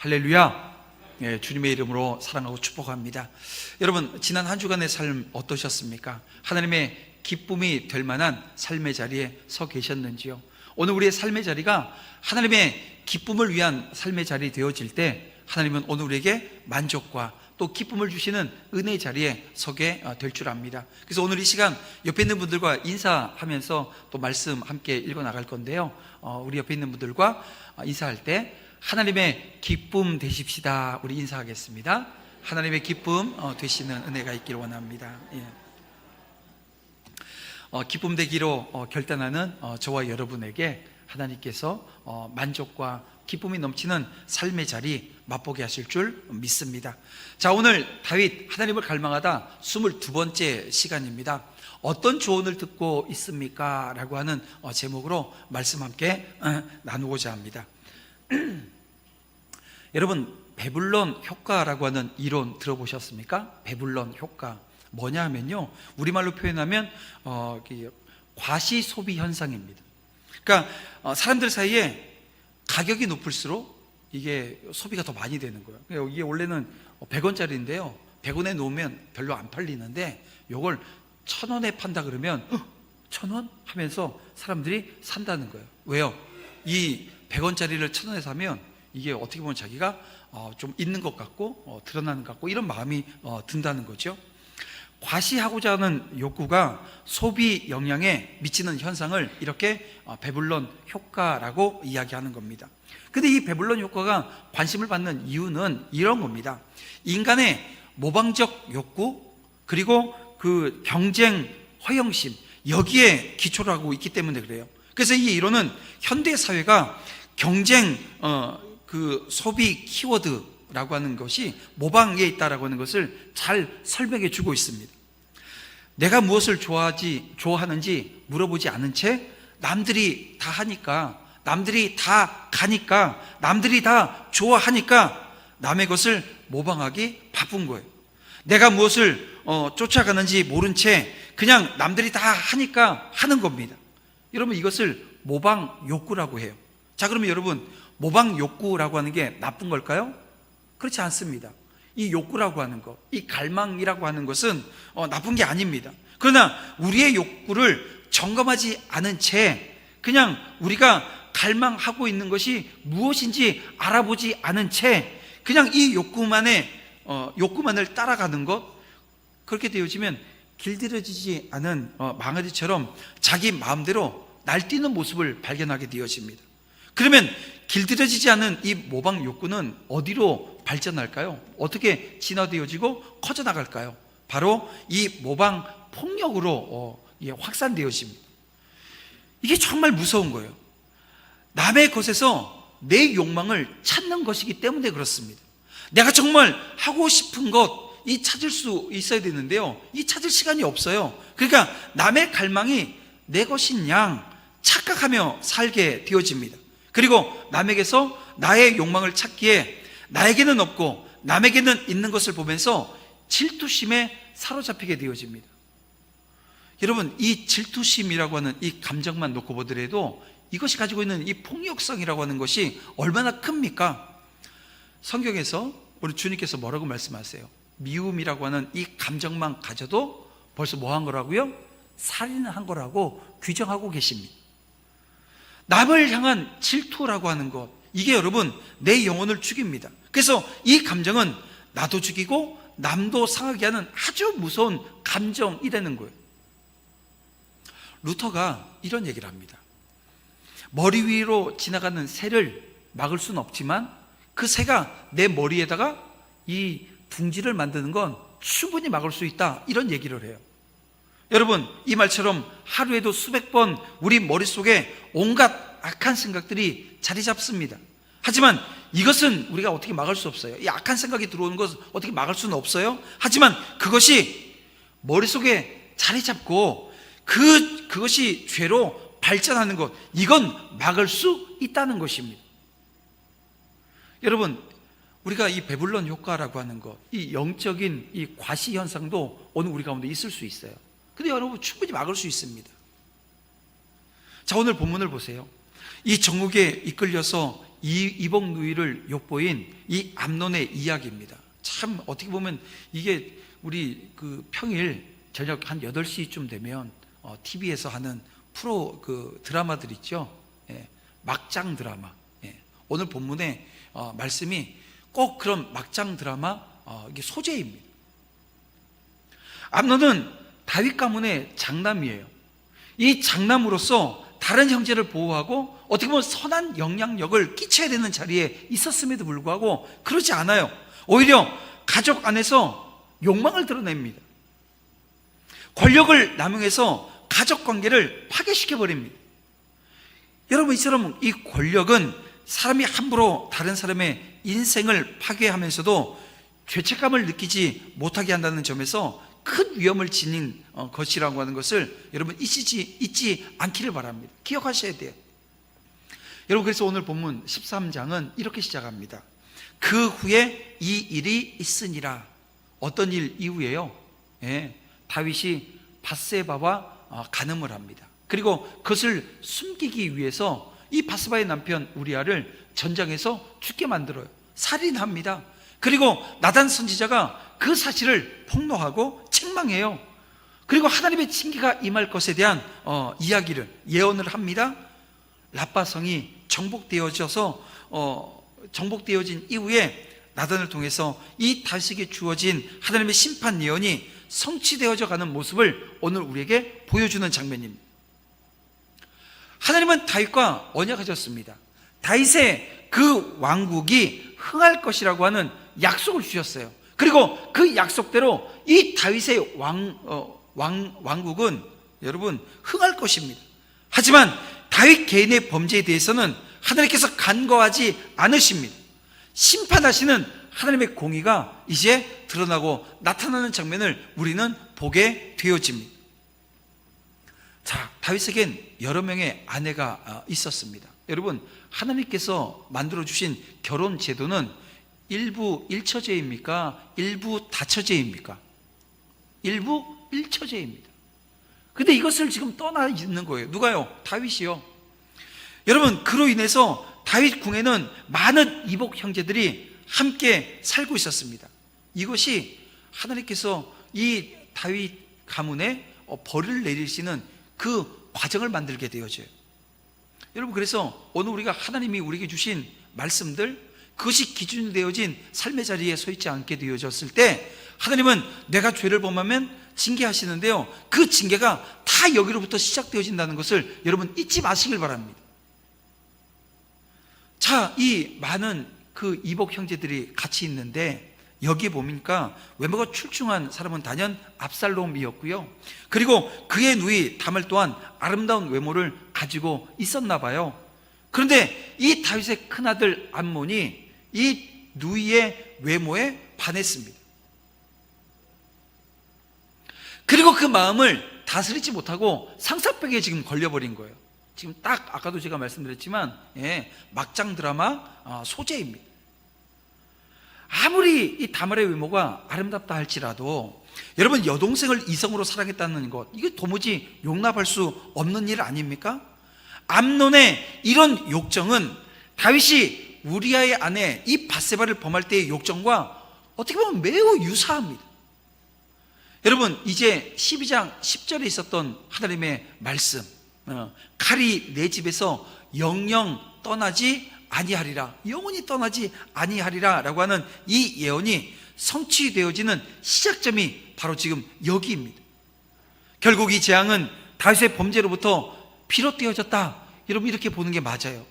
할렐루야. 예, 주님의 이름으로 사랑하고 축복합니다. 여러분, 지난 한 주간의 삶 어떠셨습니까? 하나님의 기쁨이 될 만한 삶의 자리에 서 계셨는지요? 오늘 우리의 삶의 자리가 하나님의 기쁨을 위한 삶의 자리 되어질 때 하나님은 오늘 우리에게 만족과 또 기쁨을 주시는 은혜의 자리에 서게 될 줄 압니다. 그래서 오늘 이 시간 옆에 있는 분들과 인사하면서 또 말씀 함께 읽어 나갈 건데요, 우리 옆에 있는 분들과 인사할 때 하나님의 기쁨 되십시다. 우리 인사하겠습니다. 하나님의 기쁨 되시는 은혜가 있기를 원합니다. 예. 기쁨 되기로 결단하는 저와 여러분에게 하나님께서 만족과 기쁨이 넘치는 삶의 자리 맛보게 하실 줄 믿습니다. 자, 오늘 다윗 하나님을 갈망하다 22번째 시간입니다. 어떤 조언을 듣고 있습니까? 라고 하는 제목으로 말씀 함께 나누고자 합니다. 여러분, 배불런 효과라고 하는 이론 들어보셨습니까? 배불런 효과 뭐냐 하면요, 우리말로 표현하면 과시 소비 현상입니다. 그러니까 사람들 사이에 가격이 높을수록 이게 소비가 더 많이 되는 거예요. 이게 원래는 100원짜리인데요 100원에 놓으면 별로 안 팔리는데 요걸 1000원에 판다 그러면 1000원? 하면서 사람들이 산다는 거예요. 왜요? 이 100원짜리를 1000원에 사면 이게 어떻게 보면 자기가 좀 있는 것 같고 드러나는 것 같고 이런 마음이 든다는 거죠. 과시하고자 하는 욕구가 소비 영향에 미치는 현상을 이렇게 배불런 효과라고 이야기하는 겁니다. 근데 이 배불런 효과가 관심을 받는 이유는 이런 겁니다. 인간의 모방적 욕구 그리고 그 경쟁 허영심, 여기에 기초를 하고 있기 때문에 그래요. 그래서 이 이론은 현대 사회가 경쟁 그 소비 키워드라고 하는 것이 모방에 있다라고 하는 것을 잘 설명해 주고 있습니다. 내가 무엇을 좋아하는지 물어보지 않은 채 남들이 다 하니까, 남들이 다 가니까, 남들이 다 좋아하니까 남의 것을 모방하기 바쁜 거예요. 내가 무엇을 쫓아가는지 모른 채 그냥 남들이 다 하니까 하는 겁니다. 여러분, 이것을 모방 욕구라고 해요. 자, 그러면 여러분, 모방 욕구라고 하는 게 나쁜 걸까요? 그렇지 않습니다. 이 욕구라고 하는 것, 이 갈망이라고 하는 것은 나쁜 게 아닙니다. 그러나 우리의 욕구를 점검하지 않은 채 그냥 우리가 갈망하고 있는 것이 무엇인지 알아보지 않은 채 그냥 이 욕구만을 따라가는 것, 그렇게 되어지면 길들여지지 않은 망아지처럼 자기 마음대로 날뛰는 모습을 발견하게 되어집니다. 그러면 길들여지지 않은 이 모방 욕구는 어디로 발전할까요? 어떻게 진화되어지고 커져나갈까요? 바로 이 모방 폭력으로 확산되어집니다. 이게 정말 무서운 거예요. 남의 것에서 내 욕망을 찾는 것이기 때문에 그렇습니다. 내가 정말 하고 싶은 것 이 찾을 수 있어야 되는데요, 이 찾을 시간이 없어요. 그러니까 남의 갈망이 내 것인 양 착각하며 살게 되어집니다. 그리고 남에게서 나의 욕망을 찾기에 나에게는 없고 남에게는 있는 것을 보면서 질투심에 사로잡히게 되어집니다. 여러분, 이 질투심이라고 하는 이 감정만 놓고 보더라도 이것이 가지고 있는 이 폭력성이라고 하는 것이 얼마나 큽니까? 성경에서 우리 주님께서 뭐라고 말씀하세요? 미움이라고 하는 이 감정만 가져도 벌써 뭐 한 거라고요? 살인을 한 거라고 규정하고 계십니다. 남을 향한 질투라고 하는 것, 이게 여러분 내 영혼을 죽입니다. 그래서 이 감정은 나도 죽이고 남도 상하게 하는 아주 무서운 감정이라는 거예요. 루터가 이런 얘기를 합니다. 머리 위로 지나가는 새를 막을 수는 없지만 그 새가 내 머리에다가 이 둥지를 만드는 건 충분히 막을 수 있다, 이런 얘기를 해요. 여러분, 이 말처럼 하루에도 수백 번 우리 머릿속에 온갖 악한 생각들이 자리 잡습니다. 하지만 이것은 우리가 어떻게 막을 수 없어요. 이 악한 생각이 들어오는 것은 어떻게 막을 수는 없어요. 하지만 그것이 머릿속에 자리 잡고 그것이 죄로 발전하는 것, 이건 막을 수 있다는 것입니다. 여러분, 우리가 이 배불런 효과라고 하는 것, 이 영적인 이 과시 현상도 오늘 우리 가운데 있을 수 있어요. 근데 여러분, 충분히 막을 수 있습니다. 자, 오늘 본문을 보세요. 이 정욕에 이끌려서 이복 누이를 욕보인 이 암논의 이야기입니다. 참 어떻게 보면 이게 우리 그 평일 저녁 한 8시쯤 되면 TV에서 하는 프로 그 드라마들 있죠. 예, 막장 드라마. 예, 오늘 본문의 말씀이 꼭 그런 막장 드라마 이게 소재입니다. 암논은 다윗 가문의 장남이에요. 이 장남으로서 다른 형제를 보호하고 어떻게 보면 선한 영향력을 끼쳐야 되는 자리에 있었음에도 불구하고 그러지 않아요. 오히려 가족 안에서 욕망을 드러냅니다. 권력을 남용해서 가족 관계를 파괴시켜버립니다. 여러분, 이처럼 이 권력은 사람이 함부로 다른 사람의 인생을 파괴하면서도 죄책감을 느끼지 못하게 한다는 점에서 큰 위험을 지닌 것이라고 하는 것을 여러분 잊지 않기를 바랍니다. 기억하셔야 돼요. 여러분, 그래서 오늘 본문 13장은 이렇게 시작합니다. 그 후에 이 일이 있으니라. 어떤 일 이후에요? 예, 다윗이 밧세바와 간음을 합니다. 그리고 그것을 숨기기 위해서 이 밧세바의 남편 우리아를 전장에서 죽게 만들어요. 살인합니다. 그리고 나단 선지자가 그 사실을 폭로하고 책망해요. 그리고 하나님의 징계가 임할 것에 대한 이야기를 예언을 합니다. 라빠성이 정복되어진 이후에 나단을 통해서 이 다윗에게 주어진 하나님의 심판 예언이 성취되어져 가는 모습을 오늘 우리에게 보여주는 장면입니다. 하나님은 다윗과 언약하셨습니다. 다윗의 그 왕국이 흥할 것이라고 하는 약속을 주셨어요. 그리고 그 약속대로 이 다윗의 왕국은 여러분 흥할 것입니다. 하지만 다윗 개인의 범죄에 대해서는 하나님께서 간과하지 않으십니다. 심판하시는 하나님의 공의가 이제 드러나고 나타나는 장면을 우리는 보게 되어집니다. 자, 다윗에겐 여러 명의 아내가 있었습니다. 여러분, 하나님께서 만들어주신 결혼 제도는 일부 일처제입니까? 일부 다처제입니까? 일부 일처제입니다. 근데 이것을 지금 떠나 있는 거예요. 누가요? 다윗이요. 여러분, 그로 인해서 다윗 궁에는 많은 이복 형제들이 함께 살고 있었습니다. 이것이 하나님께서 이 다윗 가문에 벌을 내리시는 그 과정을 만들게 되어져요. 여러분, 그래서 오늘 우리가 하나님이 우리에게 주신 말씀들, 그것이 기준이 되어진 삶의 자리에 서 있지 않게 되어졌을 때 하나님은 내가 죄를 범하면 징계하시는데요, 그 징계가 다 여기로부터 시작되어진다는 것을 여러분 잊지 마시길 바랍니다. 자, 이 많은 그 이복 형제들이 같이 있는데 여기에 보니까 외모가 출중한 사람은 단연 압살롬이었고요, 그리고 그의 누이 다말 또한 아름다운 외모를 가지고 있었나 봐요. 그런데 이 다윗의 큰아들 암몬이 이 누이의 외모에 반했습니다. 그리고 그 마음을 다스리지 못하고 상사병에 지금 걸려버린 거예요. 지금 딱 아까도 제가 말씀드렸지만 막장 드라마 소재입니다. 아무리 이 다말의 외모가 아름답다 할지라도 여러분, 여동생을 이성으로 사랑했다는 것, 이게 도무지 용납할 수 없는 일 아닙니까? 암논의 이런 욕정은 다윗이 우리아의 아내 이 밧세바를 범할 때의 욕정과 어떻게 보면 매우 유사합니다. 여러분, 이제 12장 10절에 있었던 하나님의 말씀, 칼이 내 집에서 영영 떠나지 아니하리라, 영원히 떠나지 아니하리라 라고 하는 이 예언이 성취되어지는 시작점이 바로 지금 여기입니다. 결국 이 재앙은 다윗의 범죄로부터 비롯되어졌다, 여러분 이렇게 보는 게 맞아요.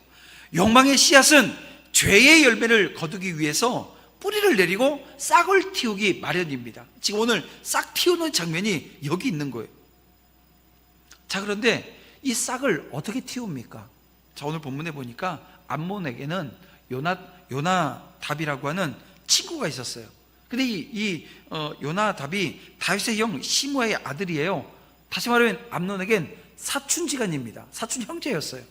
욕망의 씨앗은 죄의 열매를 거두기 위해서 뿌리를 내리고 싹을 틔우기 마련입니다. 지금 오늘 싹 틔우는 장면이 여기 있는 거예요. 자, 그런데 이 싹을 어떻게 틔웁니까? 자, 오늘 본문에 보니까 암몬에게는 요나답이라고 하는 친구가 있었어요. 근데 이 요나답이 다윗의 형 시므아의 아들이에요. 다시 말하면 암논에겐 사촌지간입니다. 사촌 형제였어요.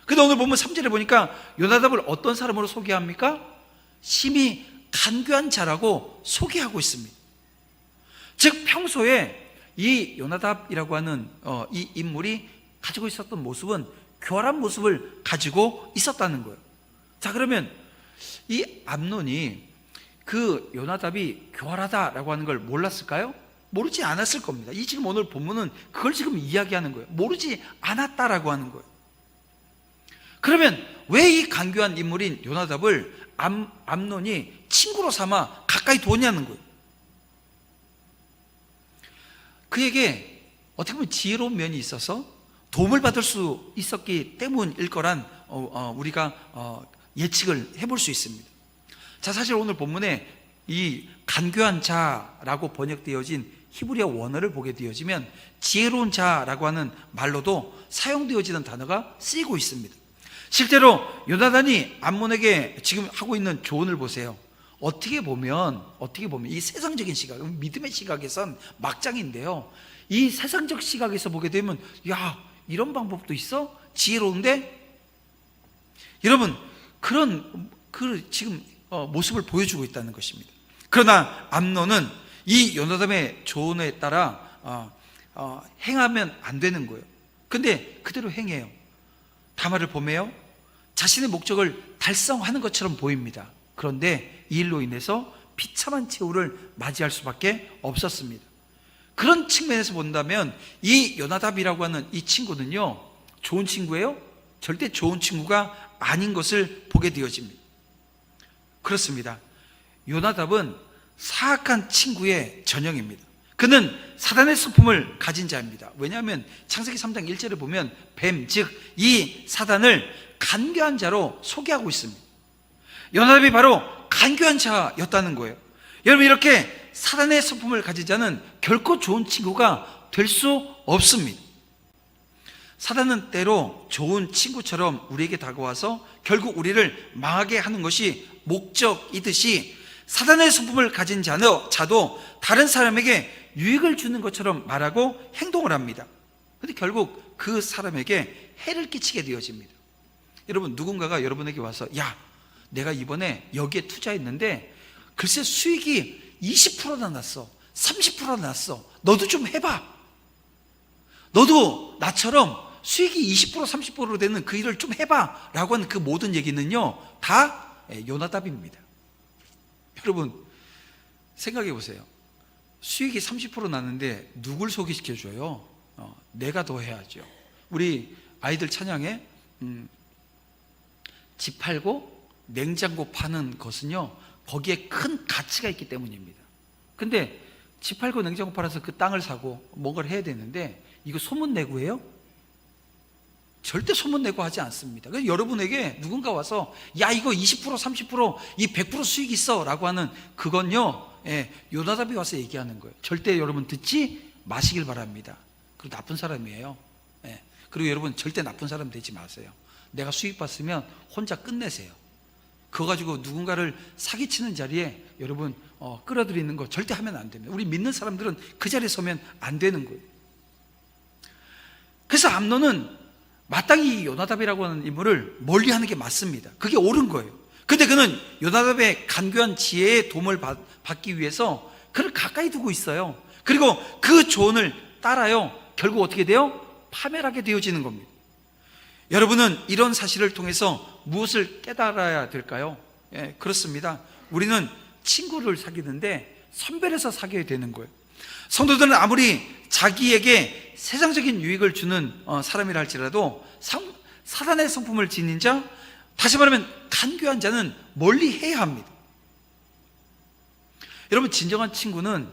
근데 오늘 본문 3절에 보니까 요나답을 어떤 사람으로 소개합니까? 심히 간교한 자라고 소개하고 있습니다. 즉, 평소에 이 요나답이라고 하는 이 인물이 가지고 있었던 모습은 교활한 모습을 가지고 있었다는 거예요. 자, 그러면 이 암논이 그 요나답이 교활하다라고 하는 걸 몰랐을까요? 모르지 않았을 겁니다. 이 지금 오늘 본문은 그걸 지금 이야기하는 거예요. 모르지 않았다라고 하는 거예요. 그러면 왜 이 간교한 인물인 요나답을 암논이 친구로 삼아 가까이 두었냐는 거예요. 그에게 어떻게 보면 지혜로운 면이 있어서 도움을 받을 수 있었기 때문일 거란 우리가 예측을 해볼 수 있습니다. 자, 사실 오늘 본문에 이 간교한 자라고 번역되어진 히브리어 원어를 보게 되어지면 지혜로운 자라고 하는 말로도 사용되어지는 단어가 쓰이고 있습니다. 실제로 요나단이 암몬에게 지금 하고 있는 조언을 보세요. 어떻게 보면 이 세상적인 시각, 믿음의 시각에선 막장인데요, 이 세상적 시각에서 보게 되면 야, 이런 방법도 있어? 지혜로운데? 여러분, 그런 지금 모습을 보여주고 있다는 것입니다. 그러나 암논은 이 요나답의 조언에 따라 행하면 안 되는 거예요. 근데 그대로 행해요. 다말을 보매요. 자신의 목적을 달성하는 것처럼 보입니다. 그런데 이 일로 인해서 비참한 최후를 맞이할 수밖에 없었습니다. 그런 측면에서 본다면 이 요나답이라고 하는 이 친구는요, 좋은 친구예요? 절대 좋은 친구가 아닌 것을 보게 되어집니다. 그렇습니다. 요나답은 사악한 친구의 전형입니다. 그는 사단의 성품을 가진 자입니다. 왜냐하면 창세기 3장 1절을 보면 뱀, 즉 이 사단을 간교한 자로 소개하고 있습니다. 요나답이 바로 간교한 자였다는 거예요. 여러분, 이렇게 사단의 성품을 가진 자는 결코 좋은 친구가 될 수 없습니다. 사단은 때로 좋은 친구처럼 우리에게 다가와서 결국 우리를 망하게 하는 것이 목적이듯이, 사단의 성품을 가진 자도 다른 사람에게 유익을 주는 것처럼 말하고 행동을 합니다. 그런데 결국 그 사람에게 해를 끼치게 되어집니다. 여러분, 누군가가 여러분에게 와서 야, 내가 이번에 여기에 투자했는데 글쎄 수익이 20%나 났어, 30%나 났어, 너도 좀 해봐, 너도 나처럼 수익이 20% 30% 되는 그 일을 좀 해봐 라고 하는 그 모든 얘기는요, 다 요나답입니다. 여러분, 생각해 보세요. 수익이 30% 났는데 누굴 소개시켜줘요? 내가 더 해야죠. 우리 아이들 찬양에 집 팔고 냉장고 파는 것은요, 거기에 큰 가치가 있기 때문입니다. 근데 집 팔고 냉장고 팔아서 그 땅을 사고 뭔가를 해야 되는데 이거 소문내고 해요? 절대 소문내고 하지 않습니다. 그래서 여러분에게 누군가 와서 야, 이거 20% 30% 이 100% 수익 있어 라고 하는 그건요, 요나답이 와서 얘기하는 거예요. 절대 여러분 듣지 마시길 바랍니다. 그리고 나쁜 사람이에요. 그리고 여러분 절대 나쁜 사람 되지 마세요. 내가 수익 봤으면 혼자 끝내세요. 그거 가지고 누군가를 사기치는 자리에 여러분 끌어들이는 거 절대 하면 안 됩니다. 우리 믿는 사람들은 그 자리에 서면 안 되는 거예요. 그래서 암논은 마땅히 요나답이라고 하는 인물을 멀리하는 게 맞습니다. 그게 옳은 거예요. 근데 그는 요나답의 간교한 지혜의 도움을 받기 위해서 그를 가까이 두고 있어요. 그리고 그 조언을 따라요, 결국 어떻게 돼요? 파멸하게 되어지는 겁니다. 여러분은 이런 사실을 통해서 무엇을 깨달아야 될까요? 그렇습니다. 우리는 친구를 사귀는데 선별해서 사귀어야 되는 거예요. 성도들은 아무리 자기에게 세상적인 유익을 주는 사람이라 할지라도 사단의 성품을 지닌 자, 다시 말하면 간교한 자는 멀리 해야 합니다. 여러분, 진정한 친구는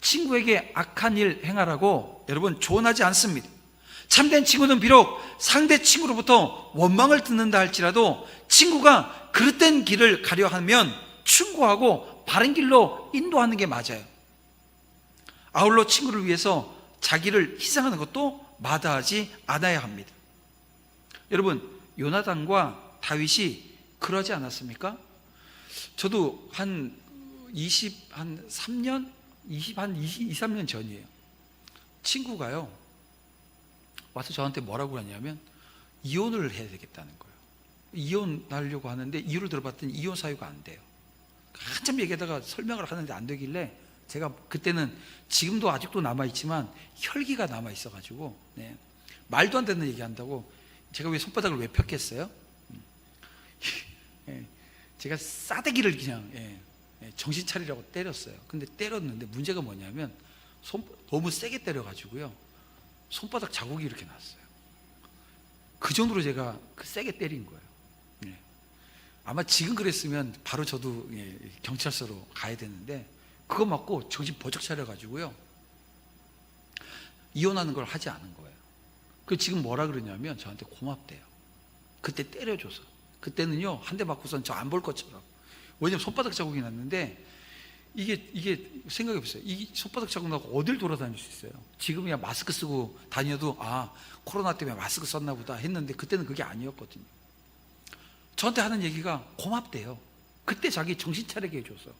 친구에게 악한 일 행하라고 여러분 조언하지 않습니다. 참된 친구는 비록 상대 친구로부터 원망을 듣는다 할지라도 친구가 그릇된 길을 가려 하면 충고하고 바른 길로 인도하는 게 맞아요. 아울러 친구를 위해서 자기를 희생하는 것도 마다하지 않아야 합니다. 여러분, 요나단과 다윗이 그러지 않았습니까? 저도 한 23년 전이에요. 친구가요 와서 저한테 뭐라고 하냐면 이혼을 해야 되겠다는 거예요. 이혼하려고 하는데 이유를 들어봤더니 이혼 사유가 안 돼요. 한참 얘기하다가 설명을 하는데 안 되길래 제가 그때는 지금도 아직도 남아있지만 혈기가 남아있어가지고 말도 안 되는 얘기한다고 제가 왜 손바닥을 왜 폈겠어요? 예, 제가 싸대기를 그냥 정신 차리라고 때렸어요. 근데 때렸는데 문제가 뭐냐면 너무 세게 때려가지고요, 손바닥 자국이 이렇게 났어요. 그 정도로 제가 세게 때린 거예요. 아마 지금 그랬으면 바로 저도 경찰서로 가야 되는데, 그거 맞고 정신 버쩍 차려가지고요, 이혼하는 걸 하지 않은 거예요. 그 지금 뭐라 그러냐면 저한테 고맙대요. 그때 때려줘서. 그때는요, 한 대 맞고선 저 안 볼 것처럼. 왜냐면 손바닥 자국이 났는데, 이게 생각해보세요. 이 손바닥 자국 나고 어딜 돌아다닐 수 있어요? 지금이야 마스크 쓰고 다녀도 코로나 때문에 마스크 썼나 보다 했는데, 그때는 그게 아니었거든요. 저한테 하는 얘기가 고맙대요. 그때 자기 정신 차리게 해줘서.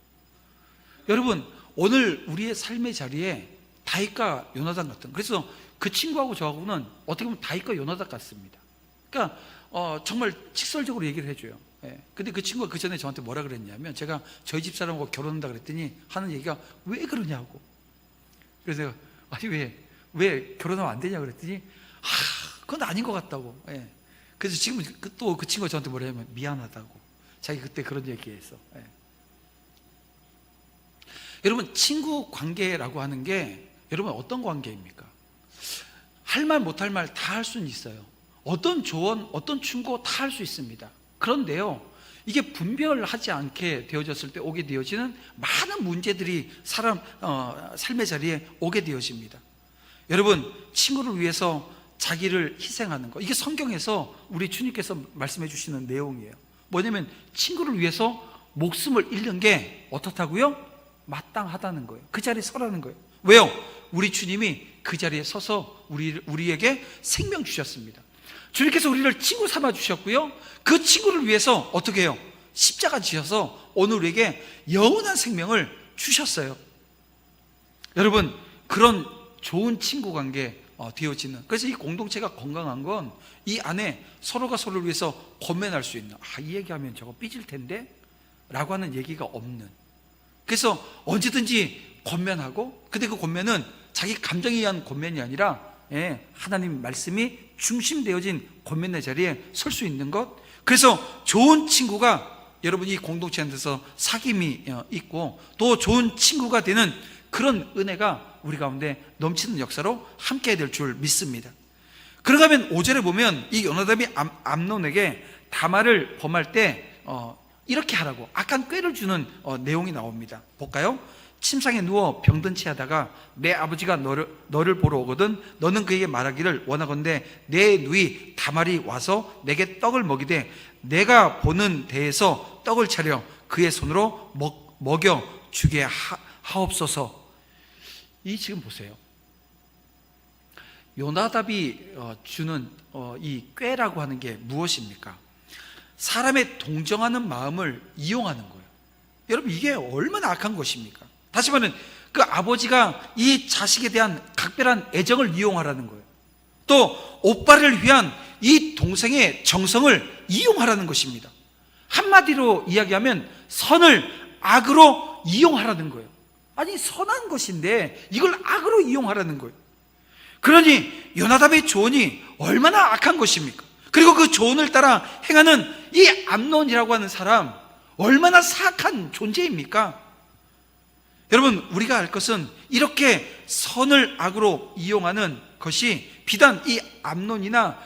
여러분, 오늘 우리의 삶의 자리에 다윗과 요나단 같은, 그래서 그 친구하고 저하고는 어떻게 보면 다윗과 요나단 같습니다. 그러니까 정말 직설적으로 얘기를 해줘요. 근데 그 친구가 그 전에 저한테 뭐라 그랬냐면, 제가 저희 집 사람하고 결혼한다 그랬더니 하는 얘기가 왜 그러냐고. 그래서 제가 아니 왜 결혼하면 안 되냐 그랬더니 그건 아닌 것 같다고. 그래서 지금 또 그 친구가 저한테 뭐라 하면 미안하다고. 자기 그때 그런 얘기했어. 여러분, 친구 관계라고 하는 게 여러분 어떤 관계입니까? 할 말 못할 말 다 할 수는 있어요. 어떤 조언, 어떤 충고 다 할 수 있습니다. 그런데요, 이게 분별하지 않게 되어졌을 때 오게 되어지는 많은 문제들이 삶의 자리에 오게 되어집니다. 여러분, 친구를 위해서 자기를 희생하는 거, 이게 성경에서 우리 주님께서 말씀해 주시는 내용이에요. 뭐냐면 친구를 위해서 목숨을 잃는 게 어떻다고요? 마땅하다는 거예요. 그 자리에 서라는 거예요. 왜요? 우리 주님이 그 자리에 서서 우리에게 생명 주셨습니다. 주님께서 우리를 친구 삼아 주셨고요, 그 친구를 위해서 어떻게 해요? 십자가 지셔서 오늘 우리에게 영원한 생명을 주셨어요. 여러분, 그런 좋은 친구 관계 되어지는, 그래서 이 공동체가 건강한 건 이 안에 서로가 서로를 위해서 권면할 수 있는, 이 얘기하면 저거 삐질 텐데 라고 하는 얘기가 없는, 그래서 언제든지 권면하고, 근데 그 권면은 자기 감정에 의한 권면이 아니라 하나님 말씀이 중심되어진 권면의 자리에 설 수 있는 것. 그래서 좋은 친구가 여러분 이 공동체 안에서 사귐이 있고, 또 좋은 친구가 되는 그런 은혜가 우리 가운데 넘치는 역사로 함께 될 줄 믿습니다. 그런가 하면 5절에 보면 이 요나답이 암논에게 다말을 범할 때 이렇게 하라고 악한 꾀를 주는 내용이 나옵니다. 볼까요? 침상에 누워 병든 채 하다가 내 아버지가 너를 보러 오거든 너는 그에게 말하기를 원하건대 내 누이 다말이 와서 내게 떡을 먹이되 내가 보는 데에서 떡을 차려 그의 손으로 먹여 주게 하옵소서. 이 지금 보세요. 요나답이 주는 이 꾀라고 하는 게 무엇입니까? 사람의 동정하는 마음을 이용하는 거예요. 여러분, 이게 얼마나 악한 것입니까? 다시 말하면 그 아버지가 이 자식에 대한 각별한 애정을 이용하라는 거예요. 또 오빠를 위한 이 동생의 정성을 이용하라는 것입니다. 한마디로 이야기하면 선을 악으로 이용하라는 거예요. 아니, 선한 것인데 이걸 악으로 이용하라는 거예요. 그러니 요나답의 조언이 얼마나 악한 것입니까? 그리고 그 조언을 따라 행하는 이 암논이라고 하는 사람, 얼마나 사악한 존재입니까? 여러분, 우리가 알 것은 이렇게 선을 악으로 이용하는 것이 비단 이 암논이나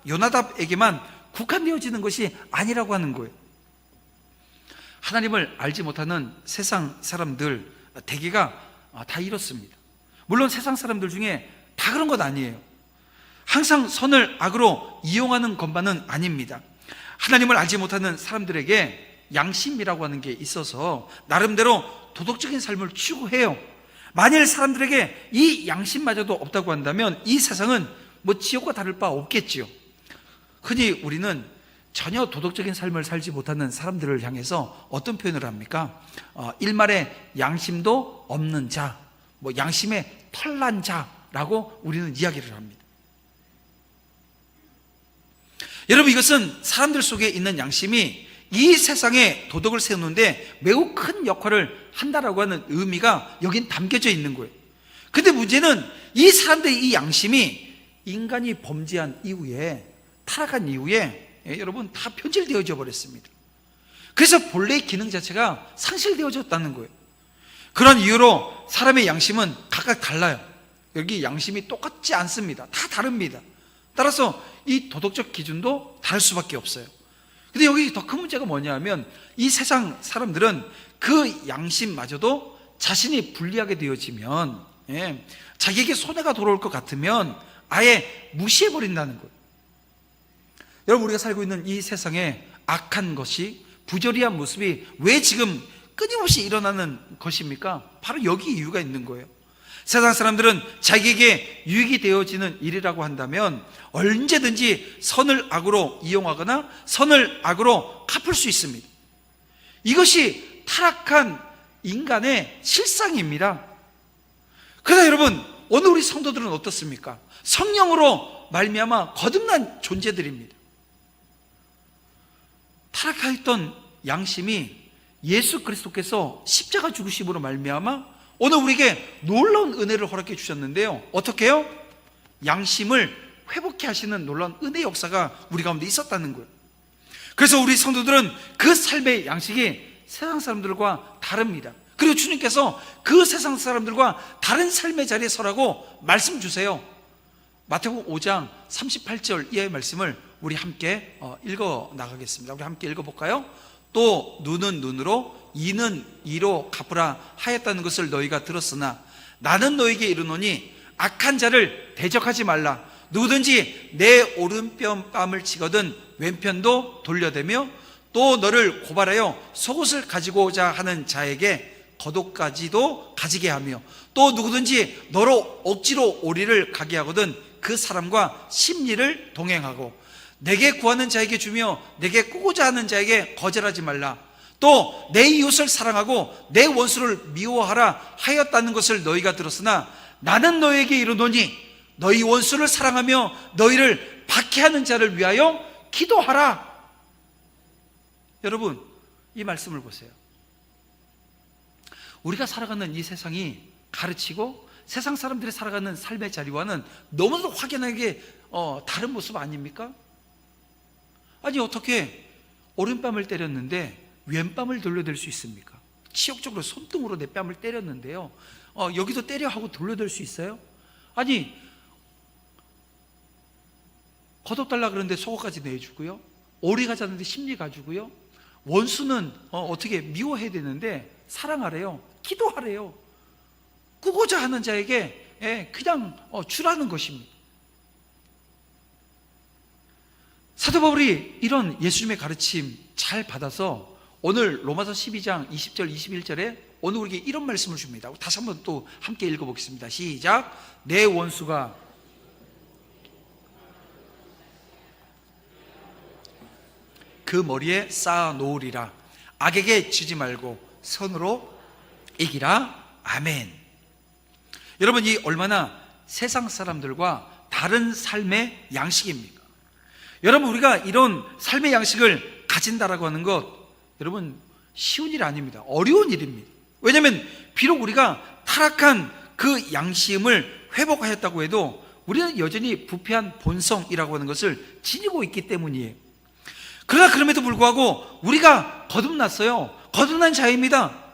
요나답에게만 국한되어지는 것이 아니라고 하는 거예요. 하나님을 알지 못하는 세상 사람들 대개가 다 이렇습니다. 물론 세상 사람들 중에 다 그런 것 아니에요. 항상 선을 악으로 이용하는 것만은 아닙니다. 하나님을 알지 못하는 사람들에게 양심이라고 하는 게 있어서 나름대로 도덕적인 삶을 추구해요. 만일 사람들에게 이 양심마저도 없다고 한다면 이 세상은 지옥과 다를 바 없겠지요. 흔히 우리는 전혀 도덕적인 삶을 살지 못하는 사람들을 향해서 어떤 표현을 합니까? 일말의 양심도 없는 자, 양심의 털난 자라고 우리는 이야기를 합니다. 여러분, 이것은 사람들 속에 있는 양심이 이 세상에 도덕을 세우는데 매우 큰 역할을 한다라고 하는 의미가 여긴 담겨져 있는 거예요. 근데 문제는 이 사람들의 이 양심이 인간이 범죄한 이후에 타락한 이후에 여러분 다 변질되어져 버렸습니다. 그래서 본래의 기능 자체가 상실되어졌다는 거예요. 그런 이유로 사람의 양심은 각각 달라요. 여기 양심이 똑같지 않습니다. 다 다릅니다. 따라서 이 도덕적 기준도 다를 수밖에 없어요. 근데 여기 더 큰 문제가 뭐냐면 이 세상 사람들은 그 양심마저도 자신이 불리하게 되어지면, 자기에게 손해가 돌아올 것 같으면 아예 무시해버린다는 거예요. 여러분, 우리가 살고 있는 이 세상에 악한 것이, 부조리한 모습이 왜 지금 끊임없이 일어나는 것입니까? 바로 여기 이유가 있는 거예요. 세상 사람들은 자기에게 유익이 되어지는 일이라고 한다면 언제든지 선을 악으로 이용하거나 선을 악으로 갚을 수 있습니다. 이것이 타락한 인간의 실상입니다. 그래서 여러분, 오늘 우리 성도들은 어떻습니까? 성령으로 말미암아 거듭난 존재들입니다. 타락하였던 양심이 예수 그리스도께서 십자가 죽으심으로 말미암아 오늘 우리에게 놀라운 은혜를 허락해 주셨는데요, 어떻게 해요? 양심을 회복해 하시는 놀라운 은혜의 역사가 우리 가운데 있었다는 거예요. 그래서 우리 성도들은 그 삶의 양식이 세상 사람들과 다릅니다. 그리고 주님께서 그 세상 사람들과 다른 삶의 자리에 서라고 말씀 주세요. 마태복음 5장 38절 이하의 말씀을 우리 함께 읽어 나가겠습니다. 우리 함께 읽어볼까요? 또 눈은 눈으로 이는 이로 갚으라 하였다는 것을 너희가 들었으나 나는 너희에게 이르노니 악한 자를 대적하지 말라. 누구든지 내 오른뺨을 치거든 왼편도 돌려대며 또 너를 고발하여 속옷을 가지고자 하는 자에게 겉옷까지도 가지게 하며 또 누구든지 너로 억지로 오리를 가게 하거든 그 사람과 심리를 동행하고 내게 구하는 자에게 주며 내게 꾸고자 하는 자에게 거절하지 말라. 또 내 이웃을 사랑하고 내 원수를 미워하라 하였다는 것을 너희가 들었으나 나는 너희에게 이르노니 너희 원수를 사랑하며 너희를 박해하는 자를 위하여 기도하라. 여러분, 이 말씀을 보세요. 우리가 살아가는 이 세상이 가르치고 세상 사람들이 살아가는 삶의 자리와는 너무도 확연하게 다른 모습 아닙니까? 아니, 어떻게 오른뺨을 때렸는데 왼뺨을 돌려댈 수 있습니까? 치욕적으로 손등으로 내 뺨을 때렸는데요, 여기도 때려 하고 돌려댈 수 있어요? 아니, 겉옷달라 그러는데 속옷까지 내주고요, 오리 가자는데 심리 가지고요, 원수는 어떻게 미워해야 되는데 사랑하래요, 기도하래요. 꾸고자 하는 자에게 그냥 주라는 것입니다. 사도 바울이 이런 예수님의 가르침 잘 받아서 오늘 로마서 12장 20절 21절에 오늘 우리에게 이런 말씀을 줍니다. 다시 한번 또 함께 읽어보겠습니다. 시작. 내 원수가 그 머리에 쌓아 놓으리라. 악에게 지지 말고 선으로 이기라. 아멘. 여러분, 이 얼마나 세상 사람들과 다른 삶의 양식입니까? 여러분, 우리가 이런 삶의 양식을 가진다라고 하는 것, 여러분, 쉬운 일 아닙니다. 어려운 일입니다. 왜냐하면 비록 우리가 타락한 그 양심을 회복하였다고 해도 우리는 여전히 부패한 본성이라고 하는 것을 지니고 있기 때문이에요. 그러나 그럼에도 불구하고 우리가 거듭났어요. 거듭난 자입니다.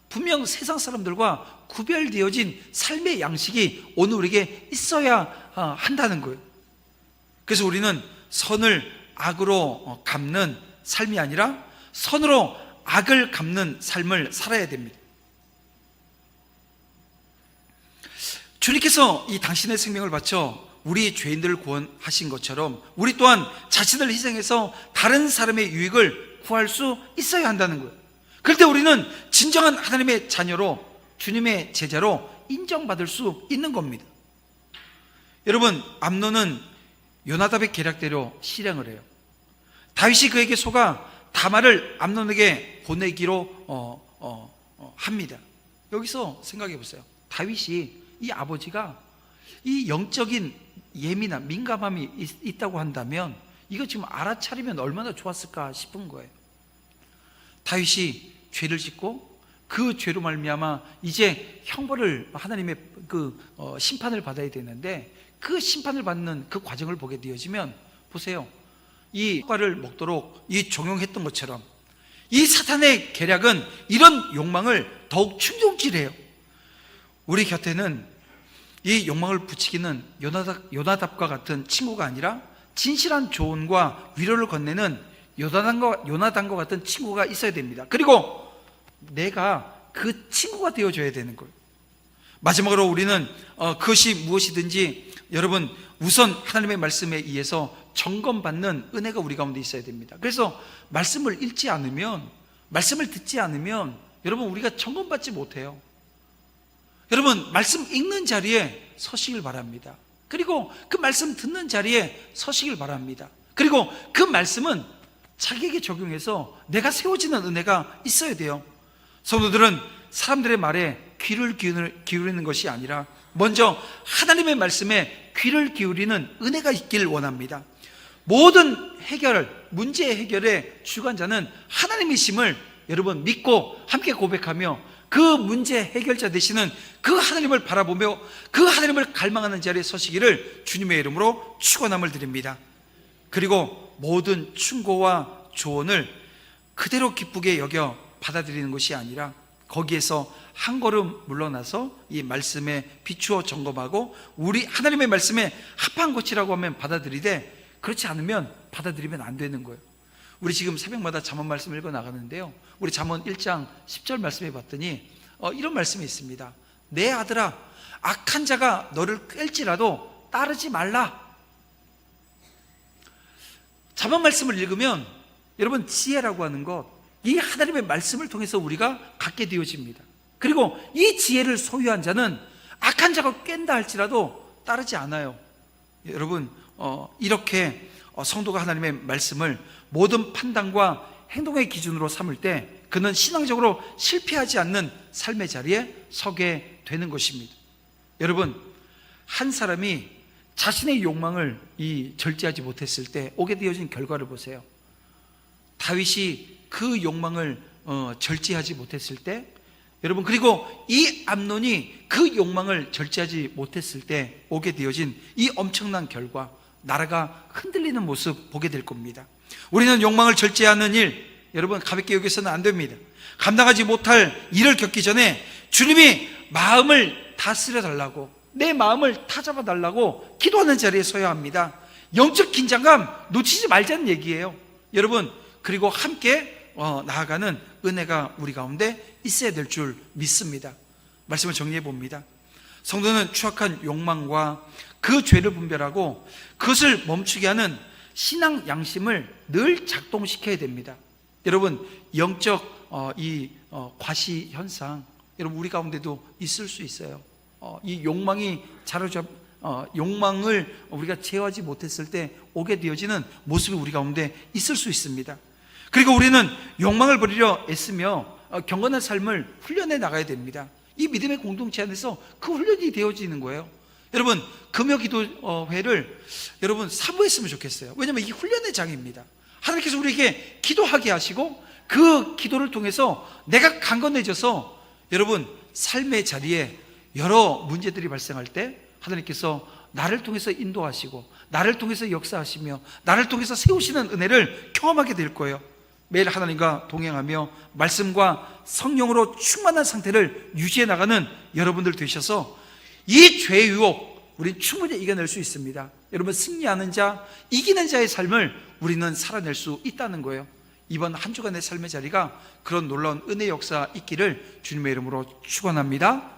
분명 세상 사람들과 구별되어진 삶의 양식이 오늘 우리에게 있어야 한다는 거예요. 그래서 우리는 선을 악으로 갚는 삶이 아니라 선으로 악을 갚는 삶을 살아야 됩니다. 주님께서 이 당신의 생명을 바쳐 우리 죄인들을 구원하신 것처럼 우리 또한 자신을 희생해서 다른 사람의 유익을 구할 수 있어야 한다는 거예요. 그럴 때 우리는 진정한 하나님의 자녀로, 주님의 제자로 인정받을 수 있는 겁니다. 여러분, 암논은 요나답의 계략대로 실행을 해요. 다윗이 그에게 속아 다말을 암논에게 보내기로 합니다. 여기서 생각해 보세요. 다윗이, 이 아버지가 이 영적인 예민함, 민감함이 있다고 한다면 이거 지금 알아차리면 얼마나 좋았을까 싶은 거예요. 다윗이 죄를 짓고 그 죄로 말미암아 이제 형벌을, 하나님의 그 심판을 받아야 되는데 그 심판을 받는 그 과정을 보게 되어지면 보세요. 이 효과를 먹도록 이 종용했던 것처럼 이 사탄의 계략은 이런 욕망을 더욱 충동질해요. 우리 곁에는 이 욕망을 부추기는 요나답과 같은 친구가 아니라 진실한 조언과 위로를 건네는 요나단과 같은 친구가 있어야 됩니다. 그리고 내가 그 친구가 되어줘야 되는 거예요. 마지막으로 우리는 그것이 무엇이든지 여러분 우선 하나님의 말씀에 의해서 점검받는 은혜가 우리 가운데 있어야 됩니다. 그래서 말씀을 읽지 않으면, 말씀을 듣지 않으면 여러분 우리가 점검받지 못해요. 여러분 말씀 읽는 자리에 서시길 바랍니다. 그리고 그 말씀 듣는 자리에 서시길 바랍니다. 그리고 그 말씀은 자기에게 적용해서 내가 세워지는 은혜가 있어야 돼요. 성도들은 사람들의 말에 귀를 기울이는 것이 아니라 먼저 하나님의 말씀에 귀를 기울이는 은혜가 있길 원합니다. 모든 문제 해결의 주관자는 하나님이심을 여러분 믿고 함께 고백하며 그 문제 해결자 되시는 그 하나님을 바라보며 그 하나님을 갈망하는 자리에 서시기를 주님의 이름으로 축원함을 드립니다. 그리고 모든 충고와 조언을 그대로 기쁘게 여겨 받아들이는 것이 아니라 거기에서 한 걸음 물러나서 이 말씀에 비추어 점검하고 우리 하나님의 말씀에 합한 것이라고 하면 받아들이되 그렇지 않으면 받아들이면 안 되는 거예요. 우리 지금 새벽마다 잠언 말씀을 읽어 나가는데요, 우리 잠언 1장 10절 말씀에 봤더니 이런 말씀이 있습니다. 내 아들아, 악한 자가 너를 꿰일지라도 따르지 말라. 잠언 말씀을 읽으면 여러분 지혜라고 하는 것, 이 하나님의 말씀을 통해서 우리가 갖게 되어집니다. 그리고 이 지혜를 소유한 자는 악한 자가 깬다 할지라도 따르지 않아요. 여러분 이렇게 성도가 하나님의 말씀을 모든 판단과 행동의 기준으로 삼을 때 그는 신앙적으로 실패하지 않는 삶의 자리에 서게 되는 것입니다. 여러분 한 사람이 자신의 욕망을 절제하지 못했을 때 오게 되어진 결과를 보세요. 다윗이 그 욕망을 절제하지 못했을 때, 여러분 그리고 이 암논이 그 욕망을 절제하지 못했을 때 오게 되어진 이 엄청난 결과, 나라가 흔들리는 모습 보게 될 겁니다. 우리는 욕망을 절제하는 일 여러분 가볍게 여기서는 안 됩니다. 감당하지 못할 일을 겪기 전에 주님이 마음을 다스려 달라고, 내 마음을 다잡아 달라고 기도하는 자리에 서야 합니다. 영적 긴장감 놓치지 말자는 얘기예요. 여러분 그리고 함께 나아가는 은혜가 우리 가운데 있어야 될 줄 믿습니다. 말씀을 정리해 봅니다. 성도는 추악한 욕망과 그 죄를 분별하고 그것을 멈추게 하는 신앙 양심을 늘 작동시켜야 됩니다. 여러분 영적 과시 현상 여러분 우리 가운데도 있을 수 있어요. 이 욕망이 욕망을 우리가 제어하지 못했을 때 오게 되어지는 모습이 우리 가운데 있을 수 있습니다. 그리고 우리는 욕망을 버리려 애쓰며 경건한 삶을 훈련해 나가야 됩니다. 이 믿음의 공동체 안에서 그 훈련이 되어지는 거예요. 여러분 금요 기도회를 여러분 사모했으면 좋겠어요. 왜냐하면 이 훈련의 장입니다. 하나님께서 우리에게 기도하게 하시고 그 기도를 통해서 내가 강건해져서 여러분 삶의 자리에 여러 문제들이 발생할 때 하나님께서 나를 통해서 인도하시고 나를 통해서 역사하시며 나를 통해서 세우시는 은혜를 경험하게 될 거예요. 매일 하나님과 동행하며 말씀과 성령으로 충만한 상태를 유지해 나가는 여러분들 되셔서 이 죄의 유혹 우린 충분히 이겨낼 수 있습니다. 여러분 승리하는 자, 이기는 자의 삶을 우리는 살아낼 수 있다는 거예요. 이번 한 주간의 삶의 자리가 그런 놀라운 은혜 역사 있기를 주님의 이름으로 축원합니다.